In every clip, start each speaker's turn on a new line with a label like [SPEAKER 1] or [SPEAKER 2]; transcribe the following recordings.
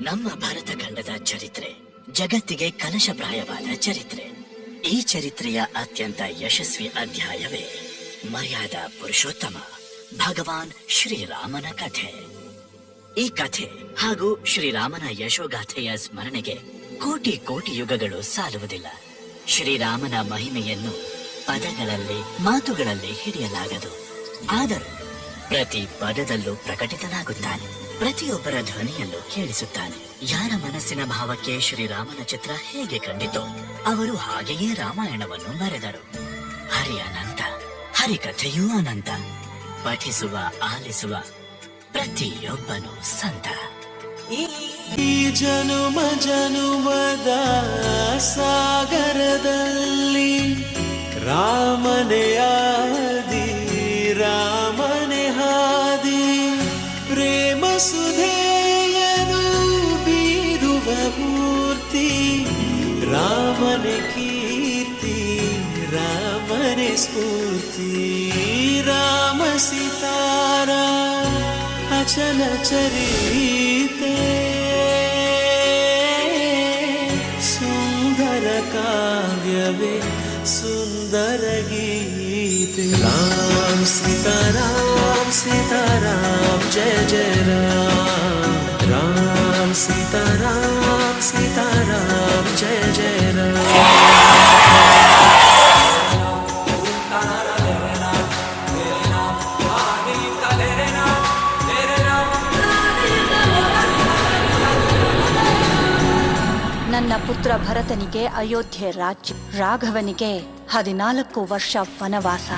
[SPEAKER 1] ನಮ್ಮ ಭಾರತ ಖಂಡದ ಚರಿತ್ರೆ ಜಗತ್ತಿಗೆ ಕಲಶಪ್ರಾಯವಾದ ಚರಿತ್ರೆ. ಈ ಚರಿತ್ರೆಯ ಅತ್ಯಂತ ಯಶಸ್ವಿ ಅಧ್ಯಾಯವೇ ಮರ್ಯಾದಾ ಪುರುಷೋತ್ತಮ ಭಗವಾನ್ ಶ್ರೀರಾಮನ ಕಥೆ. ಈ ಕಥೆ ಹಾಗೂ ಶ್ರೀರಾಮನ ಯಶೋಗಾಥೆಯ ಸ್ಮರಣೆಗೆ ಕೋಟಿ ಕೋಟಿ ಯುಗಗಳು ಸಾಲುವುದಿಲ್ಲ. ಶ್ರೀರಾಮನ ಮಹಿಮೆಯನ್ನು ಪದಗಳಲ್ಲಿ ಮಾತುಗಳಲ್ಲಿ ಹಿಡಿಯಲಾಗದು. ಆದರೂ ಪ್ರತಿ ಪದದಲ್ಲೂ ಪ್ರಕಟಿತನಾಗುತ್ತಾನೆ, ಪ್ರತಿಯೊಬ್ಬರ ಧ್ವನಿಯಲ್ಲೂ ಕೇಳಿಸುತ್ತಾನೆ. ಯಾರ ಮನಸ್ಸಿನ ಭಾವಕ್ಕೆ ಶ್ರೀರಾಮನ ಚಿತ್ರ ಹೇಗೆ ಕಂಡಿತೋ ಅವರು ಹಾಗೆಯೇ ರಾಮಾಯಣವನ್ನು ಬರೆದರು. ಹರಿ ಅನಂತ, ಹರಿಕಥೆಯೂ ಅನಂತ. ಪಠಿಸುವ ಆಲಿಸುವ ಪ್ರತಿಯೊಬ್ಬನು ಸಂತ.
[SPEAKER 2] ಈ ಜನುಮ ಜನುಮದ ಸಾಗರದಲ್ಲಿ ರಾಮನೇ ಆದಿ, ರಾಮನೇ ಹಾದಿ. ಪ್ರೇಮ ಸುಧೆಯನು ಬೀರುವ ಮೂರ್ತಿ, ರಾಮನೇ ಕೀರ್ತಿ, ರಾಮನೇ ಸ್ಫೂರ್ತಿ. ರಾಮ ಸಿತಾರ ಅಚಲ ಚರಿತೆ, ಸುಂದರ ಕಾವ್ಯವೇ ಸುಂದರ ಗೀತೆ. ರಾಮ ಸೀತಾರಾಮ್ ಸೀತಾರಾಮ್ ಜಯ ಜಯ ರಾಮ್. ರಾಮ ಸೀತಾರಾಮ್ ಸೀತಾರಾಮ್ ಜಯ ಜಯ ರಾಮ್.
[SPEAKER 3] ನನ್ನ ಪುತ್ರ ಭರತನಿಗೆ ಅಯೋಧ್ಯೆ ರಾಜ್ಯ, ರಾಘವನಿಗೆ 14 ವರ್ಷ ವನವಾಸ.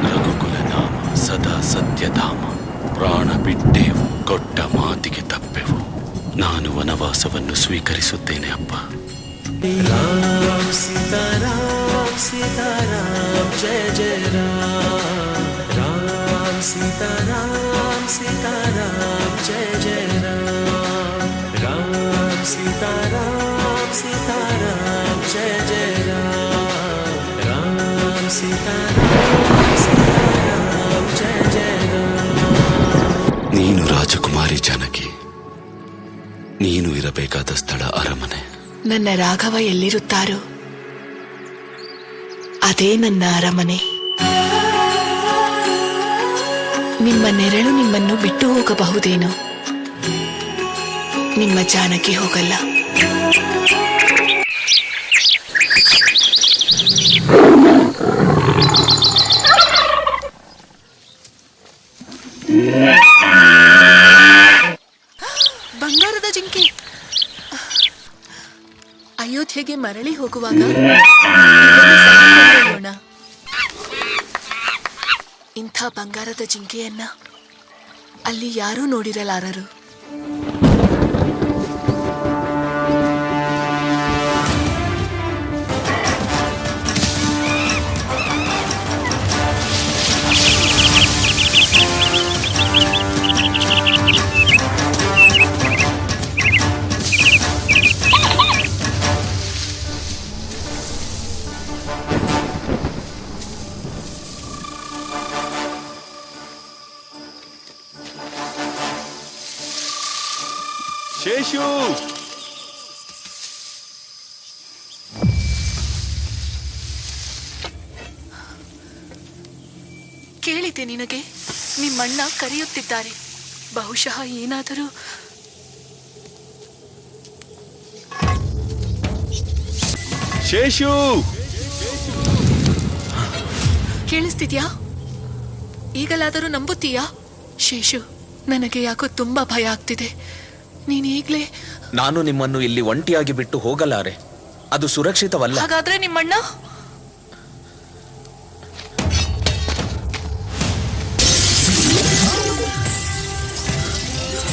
[SPEAKER 4] ರಘುಕುಲಧಾಮ ಸದಾ ಸತ್ಯಧಾಮ, ಪ್ರಾಣ ಬಿಟ್ಟೆವು ಕೊಟ್ಟ ಮಾತಿಗೆ ತಪ್ಪೆವು. ನಾನು ವನವಾಸವನ್ನು ಸ್ವೀಕರಿಸುತ್ತೇನೆ ಅಪ್ಪ.
[SPEAKER 2] ರಾಮ ಸೀತಾರಾಮ್ ಸೀತಾರಾಮ್ ಜಯ ಜಯ ರಾಮ್. ರಾಮ ಸೀತಾರಾಮ್ ಸೀತಾರಾಮ್ ಜಯ ಜಯ ರಾಮ್. ರಾಮ ಸೀತಾರಾಮ್ ಸೀತಾರಾಮ್ ಜಯ ಜಯ ರಾಮ್. ರಾಮ ಸೀತಾರಾಮ್ ಸೀತಾರಾಮ್ ಜಯ ಜಯ ರಾಮ್.
[SPEAKER 4] ನೀನು ರಾಜಕುಮಾರಿ ಜಾನಕಿ, ನೀನು ಇರಬೇಕಾದ ಸ್ಥಳ ಅರಮನೆ.
[SPEAKER 5] ನನ್ನ ರಾಘವ ಎಲ್ಲಿರುತ್ತಾರೋ ಅದೇ ನನ್ನ ಅರಮನೆ. ನಿಮ್ಮ ನೆರಳು ನಿಮ್ಮನ್ನು ಬಿಟ್ಟು ಹೋಗಬಹುದೇನೋ, ನಿಮ್ಮ ಜಾನಕಿ ಹೋಗಲ್ಲ. ಬಂಗಾರದ ಜಿಂಕೆ ಅಯೋಧ್ಯೆಗೆ ಮರಳಿ ಹೋಗುವಾಗ ಇಂಥ ಬಂಗಾರದ ಜಿಂಕೆಯನ್ನ ಅಲ್ಲಿ ಯಾರೂ ನೋಡಿರಲಾರರು.
[SPEAKER 4] ಶೇಷು,
[SPEAKER 5] ಕೇಳಿದೆ ನಿನಗೆ, ನಿಮ್ಮಣ್ಣ ಕರೆಯುತ್ತಿದ್ದಾರೆ. ಬಹುಶಃ ಏನಾದರೂ.
[SPEAKER 4] ಶೇಷು,
[SPEAKER 5] ಕೇಳಿಸ್ತಿದ್ಯಾ? ಈಗಲಾದರೂ ನಂಬುತ್ತೀಯಾ? ಶೇಷು, ನನಗೆ ಯಾಕೋ ತುಂಬಾ ಭಯ ಆಗ್ತಿದೆ. ನೀನ್ ಈಗ್ಲೇ.
[SPEAKER 6] ನಾನು ನಿಮ್ಮನ್ನು ಇಲ್ಲಿ ಒಂಟಿಯಾಗಿ ಬಿಟ್ಟು ಹೋಗಲಾರೆ, ಅದು ಸುರಕ್ಷಿತವಲ್ಲ.
[SPEAKER 5] ಹಾಗಾದ್ರೆ ನಿಮ್ಮಣ್ಣ?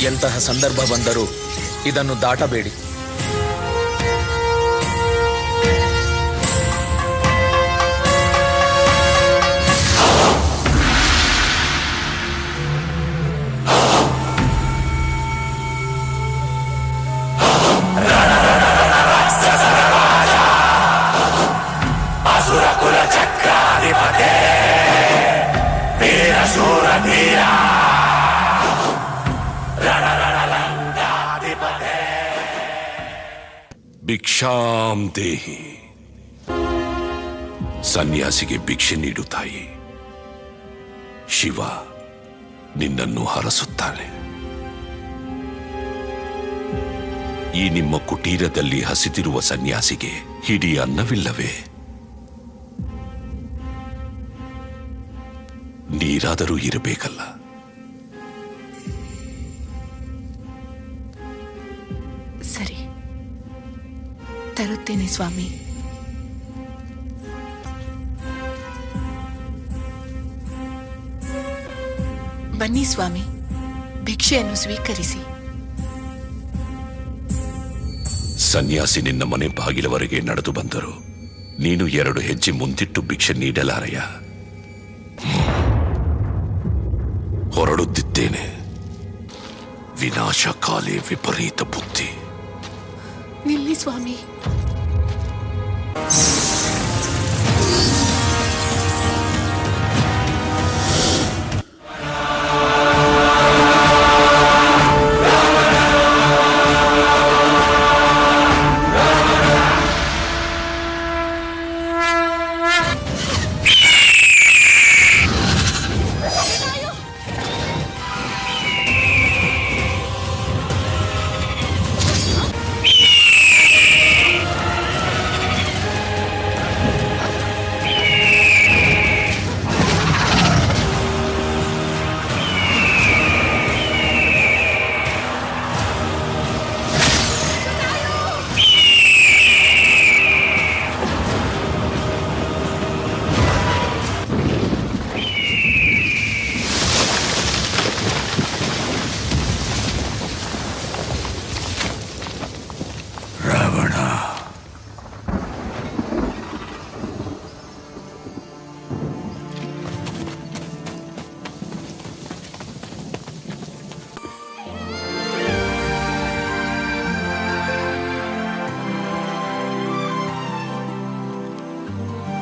[SPEAKER 6] ಎಂತಹ ಸಂದರ್ಭ ಬಂದರೂ ಇದನ್ನು ದಾಟಬೇಡಿ.
[SPEAKER 7] ಭಿಕ್ಷಾಂ ದೇಹಿ. ಸನ್ಯಾಸಿಗೆ ಭಿಕ್ಷೆ ನೀಡು ತಾಯಿ. ಶಿವ ನಿನ್ನನ್ನು ಹರಸುತ್ತಾನೆ. ಈ ನಿಮ್ಮ ಕುಟೀರದಲ್ಲಿ ಹಸಿದಿರುವ ಸನ್ಯಾಸಿಗೆ ಹಿಡಿ ಅನ್ನವಿಲ್ಲವೇ? ನೀರಾದರೂ ಇರಬೇಕಲ್ಲ.
[SPEAKER 5] ಸರಿ, ತರುತ್ತೇನೆ ಸ್ವಾಮಿ. ಬನ್ನಿ ಸ್ವಾಮಿ, ಭಿಕ್ಷೆಯನ್ನು ಸ್ವೀಕರಿಸಿ.
[SPEAKER 7] ಸನ್ಯಾಸಿ ನಿನ್ನ ಮನೆ ಬಾಗಿಲವರೆಗೆ ನಡೆದು ಬಂದರು. ನೀನು 2 ಹೆಜ್ಜೆ ಮುಂದಿಟ್ಟು ಭಿಕ್ಷೆ ನೀಡಲಾರೆಯ? ಹೊರಡುತ್ತಿದ್ದೇನೆ. ವಿನಾಶಕಾಲೇ ವಿಪರೀತ ಬುದ್ಧಿ.
[SPEAKER 5] ನಿಲ್ಲಿ ಸ್ವಾಮಿ.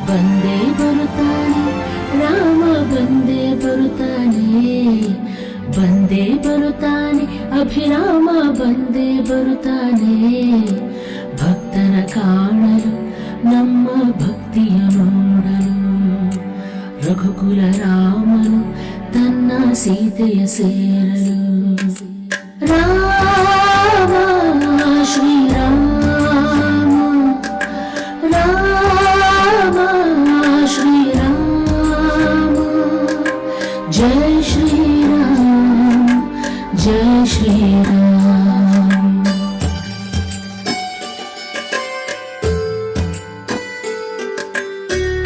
[SPEAKER 8] ಬಂದೇ ಬರುತ್ತಾನೆ ರಾಮ, ಬಂದೇ ಬರುತ್ತಾನೆ, ಬಂದೇ ಬರುತ್ತಾನೆ ಅಭಿರಾಮ, ಬಂದೇ ಬರುತ್ತಾನೆ. ಭಕ್ತರ ಕಾಣಲು, ನಮ್ಮ ಭಕ್ತಿಯ ನೋಡಲು, ರಘುಕುಲ ರಾಮನು ತನ್ನ ಸೀತೆಯ ಸೇರಲು. ರಾಮ ಶ್ರೀರಾಮ, ರಾಮ ಶ್ರೀರಾಮ, ಜಯ ಶ್ರೀರಾಮ, ಜಯ ಶ್ರೀರಾಮ.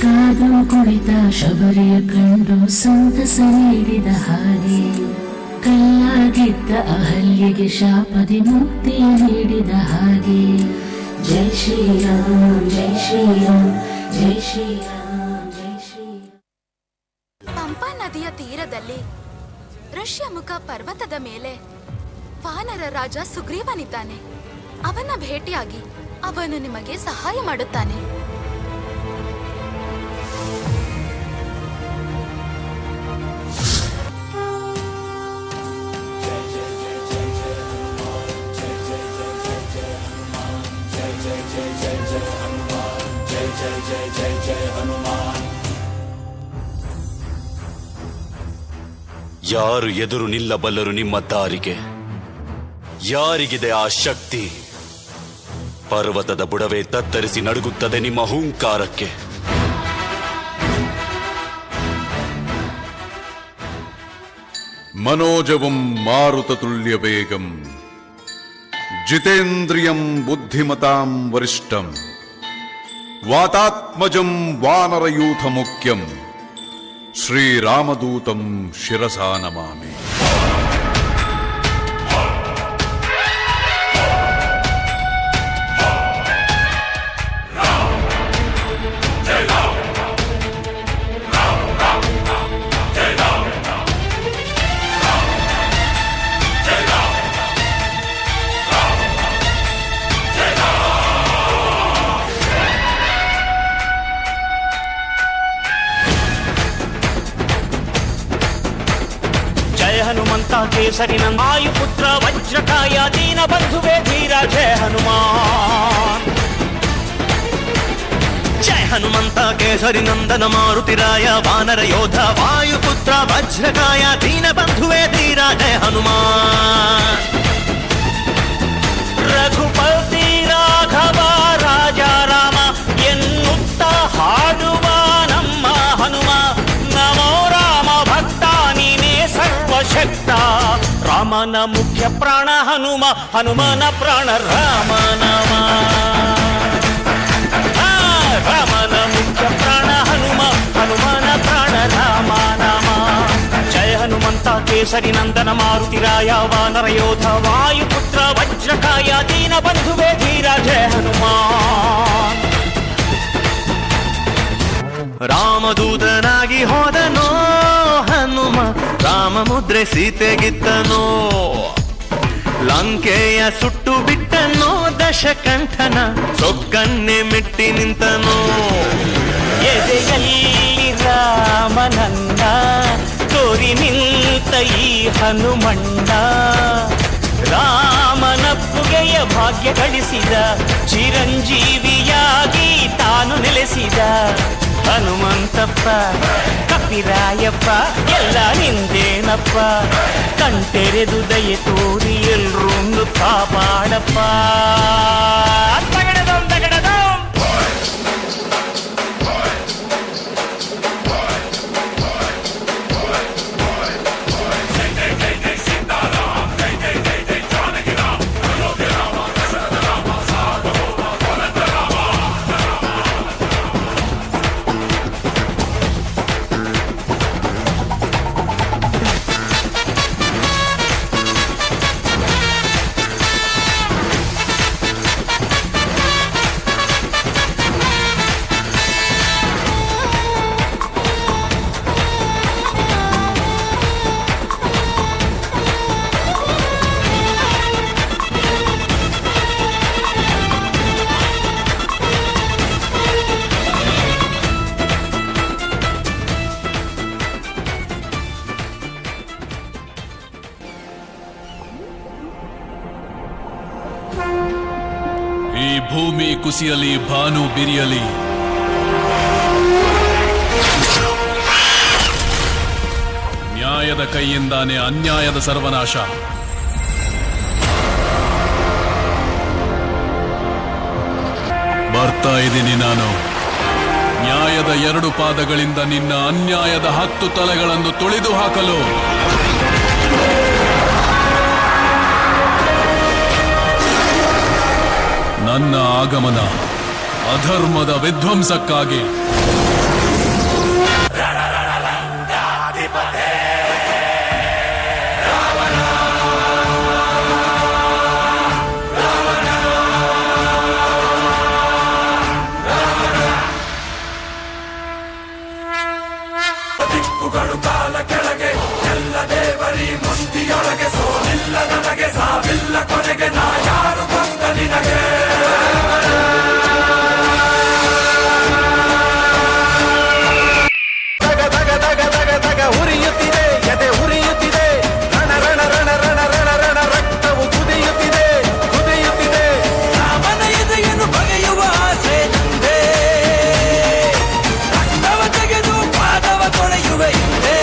[SPEAKER 8] ಕಾದು ಕುಳಿತ ಶಬರಿಯ ಕಂಡು ಸಂತಸ ನೀಡಿದ ಹಾಗೆ, ಕಲ್ಲಾಗಿದ್ದ ಅಹಲ್ಯೆಗೆ ಶಾಪದಿ ಮುಕ್ತಿ ನೀಡಿದ ಹಾಗೆ. ಜೈ ಶ್ರೀರಾಮ್, ಜೈ ಶ್ರೀರಾಮ್, ಜೈ ಶ್ರೀರಾಮ್, ಜೈ ಶ್ರೀರಾಮ್.
[SPEAKER 9] ಪಂಪಾ ನದಿಯ ತೀರದಲ್ಲಿ ಋಷ್ಯಮುಖ ಪರ್ವತದ ಮೇಲೆ ವಾನರ ರಾಜ ಸುಗ್ರೀವನಿದ್ದಾನೆ. ಅವನ ಭೇಟಿಯಾಗಿ ಅವನು ನಿಮಗೆ ಸಹಾಯ ಮಾಡುತ್ತಾನೆ.
[SPEAKER 4] ಯಾರು ಎದುರು ನಿಲ್ಲಬಲ್ಲರು ನಿಮ್ಮ ದಾರಿಗೆ? ಯಾರಿಗಿದೆ ಆ ಶಕ್ತಿ? ಪರ್ವತದ ಬುಡವೇ ತತ್ತರಿಸಿ ನಡುಗುತ್ತದೆ ನಿಮ್ಮ ಹುಂಕಾರಕ್ಕೆ.
[SPEAKER 10] മനോജവം മാരുതതുല്യവേഗം ജിതേന്ദ്രിയം ബുദ്ധിമതാം വരിഷ്ഠം വാതാത്മജം വാനരയൂഥമുഖ്യം ശ്രീരാമദൂതം ശിരസാ നമാമി.
[SPEAKER 11] ಹನುಮಂತ ಕೇಸರಿ ನಂಗಾಯುಪುತ್ರ ವಜ್ರಕಾಯ ದೀನ ಬಂಧುವೇ ಧೀರ ಜಯ ಹನುಮಾನ್.
[SPEAKER 2] ಜಯ ಹನುಮಂತ ಕೇಸರಿ ನಂದನ ಮಾರುತಿರಾಯ ವಾನರ ಯೋಧ ವಾಯುಪುತ್ರ ವಜ್ರಕಾಯ ದೀನ ಬಂಧುವೇ ಧೀರ ಜಯ ಹನುಮಾನ್. ರಘುಪತಿ ರಾಘವ ರಾಜ ರಾಮ ಎನ್ನುತ್ತ ಹಾಡುವ ನಮ್ಮ ಹನುಮ. ನಮೋ ರಾಮ ಭಕ್ತ ನೀನೇ ಸರ್ವಶಕ್ತ. ರಾಮನ ಮುಖ್ಯ ಪ್ರಾಣ ಹನುಮ, ಹನುಮನ ಪ್ರಾಣ ರಾಮ ನಾಮ. ರಾಮನ ಮುಖ್ಯ ಪ್ರಾಣ ಹನುಮ, ಹನುಮನ ಪ್ರಾಣ ರಾಮ ನಾಮ. ಜಯ ಹನುಮಂತ ಕೇಸರಿ ನಂದನ ಮಾರುತಿರಾಯ ವಾನರ ಯೋಧ ವಾಯುಪುತ್ರ ವಜ್ರಕಾಯ ದೀನ ಬಂಧುವೇ ಧೀರ ಜಯ ಹನುಮಾನ್. ರಾಮದೂತನಾಗಿ ಹೋದನೋ ಹನುಮ, ರಾಮ ಮುದ್ರೆ ಸೀತೆಗಿತ್ತನೋ. ಲಂಕೆಯ ಸುಟ್ಟು ಬಿಟ್ಟನೋ ದಶಕಂಠನ, ಸೊಕ್ಕನ್ನೇ ಮೆಟ್ಟಿ ನಿಂತನೋ. ಎದೆಯಲ್ಲಿ ರಾಮನನ್ನ ತೋರಿ ನಿಂತ ಈ ಹನುಮಣ್ಣ. ರಾಮನಪ್ಪುಗೆಯ ಭಾಗ್ಯ ಗಳಿಸಿದ, ಚಿರಂಜೀವಿಯಾಗಿ ತಾನು ನೆಲೆಸಿದ. ಹನುಮಂತಪ್ಪ ಕಪಿರಾಯಪ್ಪ ಎಲ್ಲ ನಿಂದೇನಪ್ಪ. ಕಣ್ತೆರೆದು ದಯೆ ತೋರಿ ಎಲ್ರೊಂದು ಕಾಪಾಡಪ್ಪ. ತಗಡದಂ ತಗಡದಂ.
[SPEAKER 10] ಈ ಭೂಮಿ ಕುಸಿಯಲಿ, ಭಾನು ಬಿರಿಯಲಿ, ನ್ಯಾಯದ ಕೈಯಿಂದಾನೆ ಅನ್ಯಾಯದ ಸರ್ವನಾಶ. ಬರ್ತಾ ಇದ್ದೀನಿ ನಾನು. ನ್ಯಾಯದ 2 ಪಾದಗಳಿಂದ ನಿನ್ನ ಅನ್ಯಾಯದ 10 ತಲೆಗಳನ್ನು ತುಳಿದು ಹಾಕಲು. ನನ್ನ ಆಗಮನ ಅಧರ್ಮದ ವಿಧ್ವಂಸಕ್ಕಾಗಿ.
[SPEAKER 2] ದಿಕ್ಕುಗಳು ಕಾಲ ಕೆಳಗೆ, ಎಲ್ಲ ದೇವರಿ ಮುಷ್ಟಿಯೊಳಗೆ. ಸೋಲಿಲ್ಲ ನನಗೆ, ಸಾವಿಲ್ಲ ಕೊನೆಗೆ, ನಾ ಯಾರು ಬಂದ ನಿನಗೆ. ತಗ ತಗ ತಗ ತಗ ತಗ ಉರಿಯುತ್ತಿದೆ, ಎದೆ ಉರಿಯುತ್ತಿದೆ. ರಣ ರಣ ರಣ ರಣ ರಣ ರಣ ರಕ್ತವು ಕುದಿಯುತ್ತಿದೆ, ಕುದಿಯುತ್ತಿದೆ. ರಾಮನ ಎದೆಯನ್ನು ಬಗೆಯುವ ಆಸೆ ನಂದೇ. ರಕ್ತವ ತೆಗೆದು ಪಾದವ ತೊಳೆಯುವೆ ಹಿಂದೆ.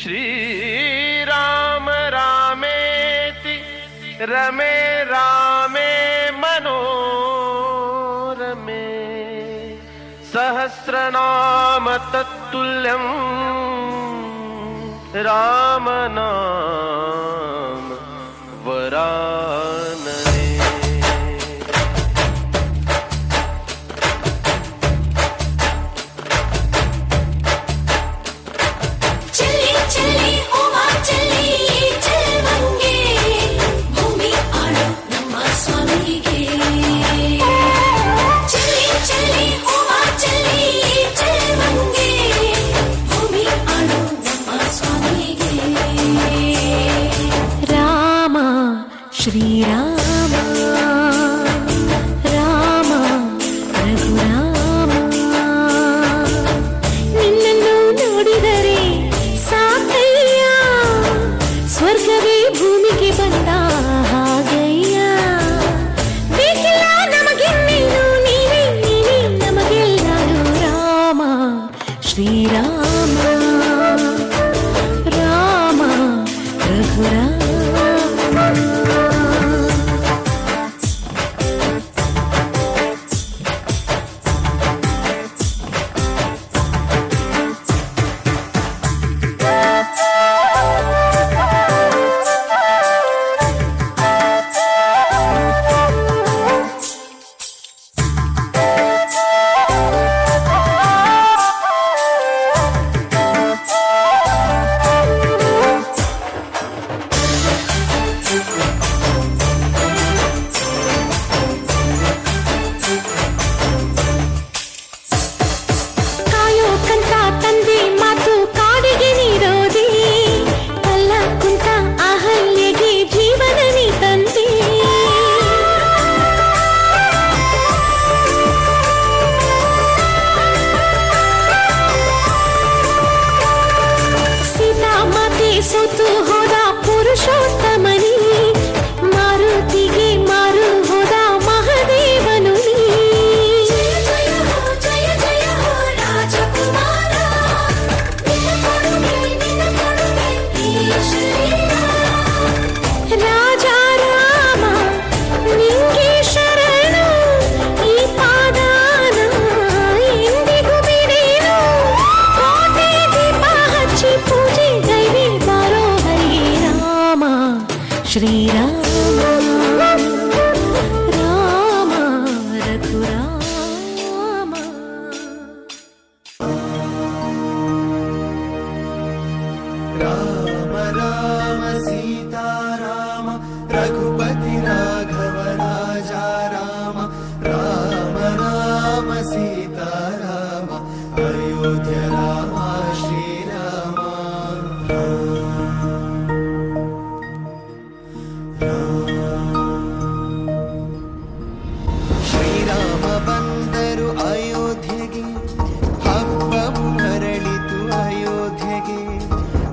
[SPEAKER 2] श्रीराम रामेति रमे रामे मनोरमे सहस्रनाम तत्तुल्यं रामनाम वरानने।
[SPEAKER 8] ಶ್ರೀರಾಮ ರಾಮ ರಘುರಾಮ ನಿನ್ನನ್ನು ನೋಡಿದರೆ ಸಾಕಯ್ಯ ಸ್ವರ್ಗವೇ ಭೂಮಿಗೆ ಬಂದ ಹಾಗಯ್ಯ ಬೇಕಿಲ್ಲ ನಮಗಿನ್ನೇನು ನೀವೇ ನೀವೇ ನಮಗೆಲ್ಲರೂ ರಾಮ ಶ್ರೀರಾಮ ರಾಮ ರಘುರಾಮ ಸೋತು ಹೋದ ಪುರುಷೋತ್ತಮನಿ ಮಾರುತಿಗೆ ಮಾರು ಹೋದ ಮಹದೇವನು ನೀ ಜಯ ಜಯ ಹೋ ರಾಜಕುಮಾರ ರಾಜ ರಾಮ ನಿಂಗೆ ಶರಣು ಈ ಪಾದಾನ ಎಂದಿಗೂ ಬಿಡೇನು ಕೋಟೆ ದೀಪ ಹಚ್ಚಿ ಪೂಜೆ ಗೈರಿ ಬಾರೋ ಹರಿ ರಾಮ ಶ್ರೀರಾಮ ರಾಮ ರಘುರಾಮ
[SPEAKER 2] ರಾಮ ರಾಮ ಸೀತಾರಾಮ ರಘುಪತಿ ರಾಘವ ರಾಜ ರಾಮ ರಾಮ ರಾಮ ಸೀತಾರಾಮ ಅಯೋಧ್ಯ ರಾಮ ಶ್ರೀರಾಮ ಶ್ರೀರಾಮ ಬಂದರು ಅಯೋಧ್ಯೆಗೆ ಹಬ್ಬವು ಮರಳಿತು ಅಯೋಧ್ಯೆಗೆ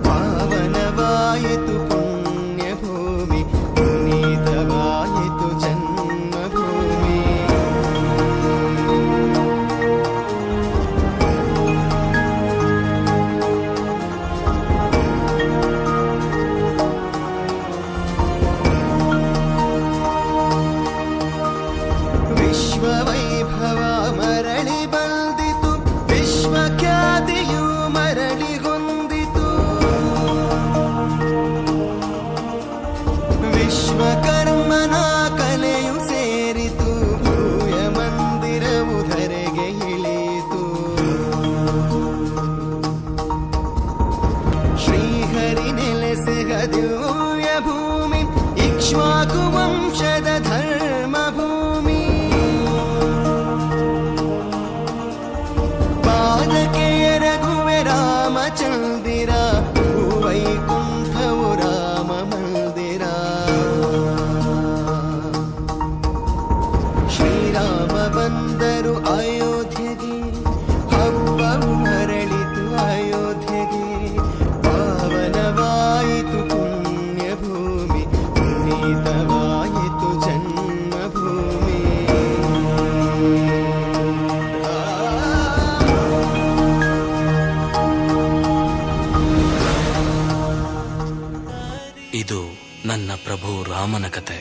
[SPEAKER 2] ಪಾವನವಾಯಿತು ಪುಣ್ಯ ಭೂಮಿ ಪುನೀತವಾಯಿತು ಜನ್ಮಭೂಮಿ ವಿಶ್ವ ವೈಭವ ಮರಳಿ ಬಂದಿತು ವಿಶ್ವ ಖ್ಯಾತಿಯು ಮರಳಿಗೊಂದಿತು ವಿಶ್ವಕರ್ಮನ ಕಲೆಯು ಸೇರಿತು ಭೂಯ ಮಂದಿರವು ಧರೆಗೆ ಇಳಿಯಿತು ಶ್ರೀಹರಿ ನೆಲೆಸಿಗ ದಿವ್ಯ ಭೂಮಿ ಇಕ್ಷ್ವಾಕು ವಂಶದ ಧರ್ಮ ಭೂಮಿ ಪಾದಕ್ಕೆ ಎರಗುವೆ ರಾಮಚಂದಿರ ಭೂವೈಕುಂಠವು ರಾಮ ಮಂದಿರ ಶ್ರೀರಾಮ ಬಂದರು ಅಯೋಧ್ಯೆಗೆ ಹಬ್ಬವು ಮರಳಿತು ಅಯೋಧ್ಯೆಗೆ ಪಾವನವಾಯಿತು ಪುಣ್ಯ ಭೂಮಿ ಪುನೀತವಾಯಿತು ಜನ್ಮಭೂಮಿ
[SPEAKER 1] ಇದು ನನ್ನ ಪ್ರಭು ರಾಮನ ಕತೆ.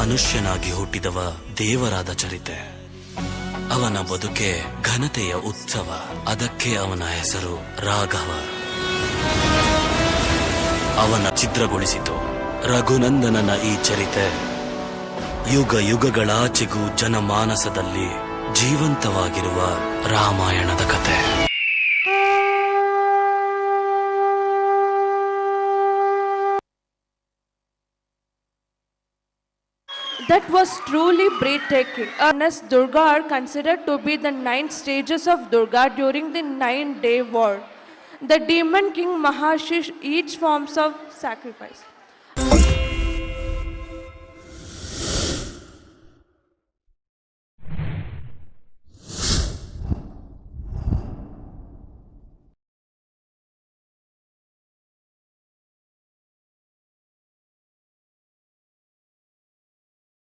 [SPEAKER 1] ಮನುಷ್ಯನಾಗಿ ಹುಟ್ಟಿದವ ದೇವರಾದ ಚರಿತೆ. ಅವನ ಬದುಕೆ ಘನತೆಯ ಉತ್ಸವ. ಅದಕ್ಕೆ ಅವನ ಹೆಸರು ರಾಘವ. ಅವನ ಚಿತ್ರಗೊಳಿಸಿತು ರಘುನಂದನನ ಈ ಚರಿತೆ ಯುಗ ಯುಗಗಳಾಚೆಗೂ ಜನಮಾನಸದಲ್ಲಿ ಜೀವಂತವಾಗಿರುವ ರಾಮಾಯಣದ ಕತೆ.
[SPEAKER 11] That was truly breathtaking. As Durga are considered to be the 9 stages of Durga during the 9-day war. The demon king Mahashish each forms of sacrifice.